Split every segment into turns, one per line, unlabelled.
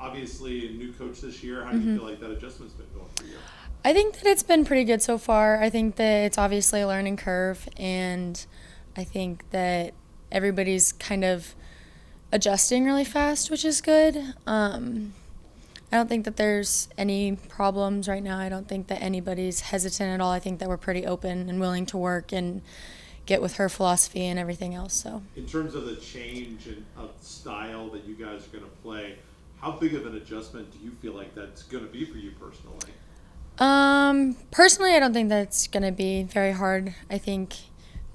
Obviously, a new coach this year. How do you feel like that adjustment's been going for you?
I think that it's been pretty good so far. I think that it's obviously a learning curve, and I think that everybody's kind of adjusting really fast, which is good. I don't think that there's any problems right now. I don't think that anybody's hesitant at all. I think that we're pretty open and willing to work and get with her philosophy and everything else. So,
In terms of the change of style that you guys are going to play, how big of an adjustment do you feel like that's going to be for you personally?
personally, I don't think that's going to be very hard. I think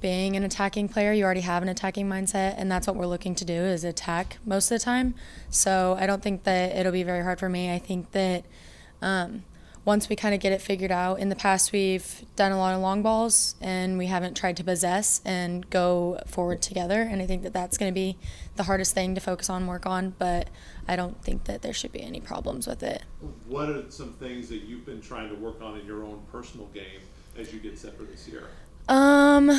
being an attacking player, you already have an attacking mindset, and that's what we're looking to do is attack most of the time. So I don't think that it'll be very hard for me. I think that once we kind of get it figured out, in the past we've done a lot of long balls, and we haven't tried to possess and go forward together. And I think that that's going to be the hardest thing to focus on, work on, but I don't think that there should be any problems with it.
What are some things that you've been trying to work on in your own personal game as you get set for this year?
I'm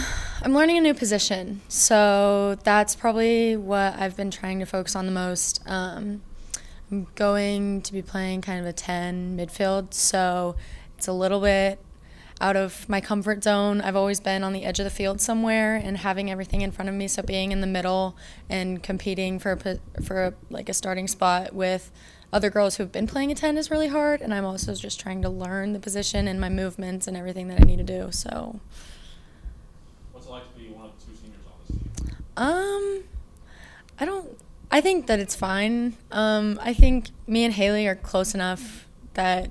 learning a new position, so that's probably what I've been trying to focus on the most. I'm going to be playing kind of a 10 midfield, so it's a little bit out of my comfort zone. I've always been on the edge of the field somewhere and having everything in front of me, so being in the middle and competing like a starting spot with other girls who've been playing a 10 is really hard, and I'm also just trying to learn the position and my movements and everything that I need to do. So
What's it like to be one of the two seniors on this team?
I don't. I think that it's fine. I think me and Hadlie are close enough that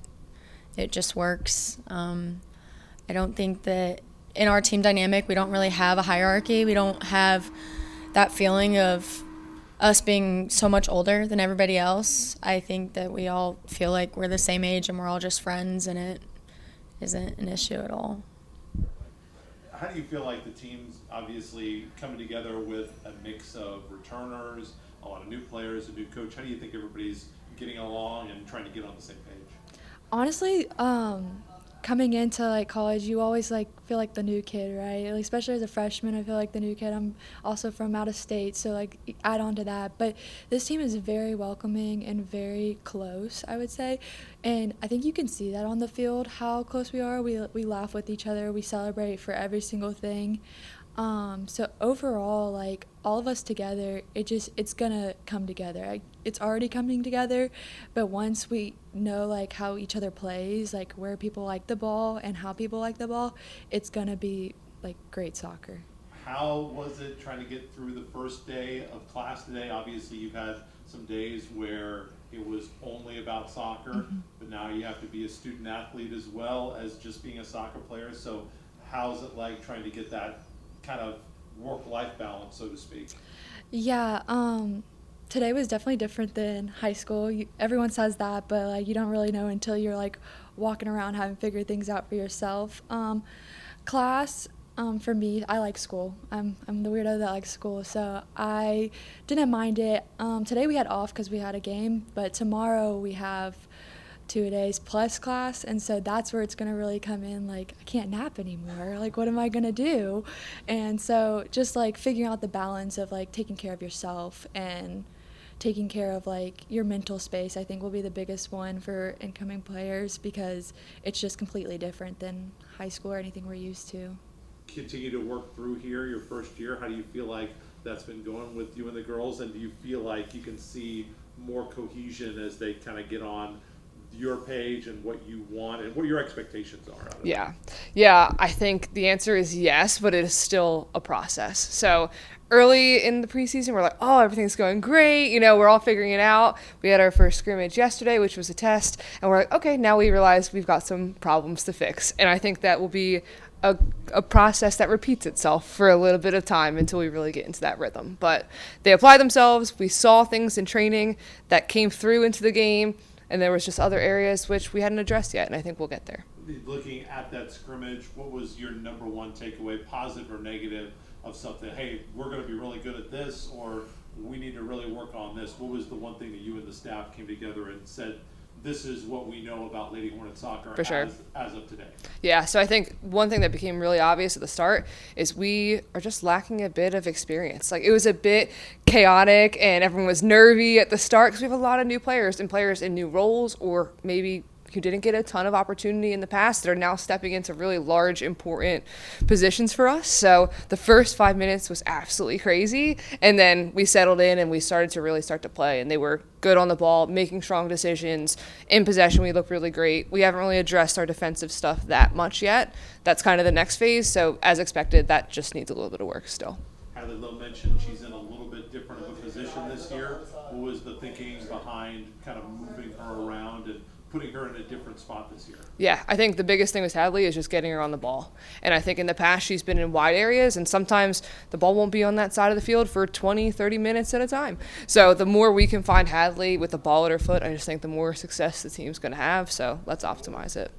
it just works. I don't think that in our team dynamic we don't really have a hierarchy. We don't have that feeling of us being so much older than everybody else. I think that we all feel like we're the same age and we're all just friends, and it isn't an issue at all.
How do you feel like the team's obviously coming together with a mix of returners, a lot of new players, a new coach? How do you think everybody's getting along and trying to get on the same page?
Honestly, coming into like college, you always like feel like the new kid, right? Like, especially as a freshman, I feel like the new kid. I'm also from out of state, so like add on to that. But this team is very welcoming and very close, I would say, and I think you can see that on the field how close we are. We laugh with each other. We celebrate for every single thing. So overall, like all of us together, it's gonna come together. It's already coming together, but once we know like how each other plays, like where people like the ball and how people like the ball, it's gonna be like great soccer.
How was it trying to get through the first day of class today? Obviously, you've had some days where it was only about soccer, but now you have to be a student athlete as well as just being a soccer player. So how's it like trying to get that kind of work-life balance, so to speak?
Yeah, today was definitely different than high school. Everyone says that, but like you don't really know until you're like walking around having figured things out for yourself. Class, for me, I like school. I'm the weirdo that likes school, so I didn't mind it. Today we had off because we had a game, but tomorrow we have 2 days plus class, and so that's where it's going to really come in. Like, I can't nap anymore. Like, what am I going to do? And so just like figuring out the balance of like taking care of yourself and taking care of like your mental space, I think will be the biggest one for incoming players, because it's just completely different than high school or anything we're used to.
Continue to work through here your first year. How do you feel like that's been going with you and the girls, and do you feel like you can see more cohesion as they kind of get on your page and what you want and what your expectations are out of it?
Yeah, I think the answer is yes, but it is still a process. So early in the preseason, we're like, oh, everything's going great. We're all figuring it out. We had our first scrimmage yesterday, which was a test, and we're like, okay, now we realize we've got some problems to fix. And I think that will be a process that repeats itself for a little bit of time until we really get into that rhythm. But they apply themselves. We saw things in training that came through into the game, and there was just other areas which we hadn't addressed yet, and I think we'll get there.
Looking at that scrimmage, what was your number one takeaway, positive or negative, of something? Hey, we're going to be really good at this, or we need to really work on this. What was the one thing that you and the staff came together and said, this is what we know about Lady Hornet soccer
For sure.
as of today.
Yeah, so I think one thing that became really obvious at the start is we are just lacking a bit of experience. Like, it was a bit chaotic and everyone was nervy at the start because we have a lot of new players and players in new roles, or maybe who didn't get a ton of opportunity in the past that are now stepping into really large, important positions for us. So the first 5 minutes was absolutely crazy. And then we settled in and we started to play. And they were good on the ball, making strong decisions. In possession, we look really great. We haven't really addressed our defensive stuff that much yet. That's kind of the next phase. So as expected, that just needs a little bit of work still.
Hadlie, Lowe mentioned she's in a little bit different of a position this year. What was the thinking behind kind of moving her around and putting her in a different spot this year?
Yeah, I think the biggest thing with Hadlie is just getting her on the ball. And I think in the past she's been in wide areas, and sometimes the ball won't be on that side of the field for 20, 30 minutes at a time. So the more we can find Hadlie with the ball at her foot, I just think the more success the team's going to have. So let's optimize it.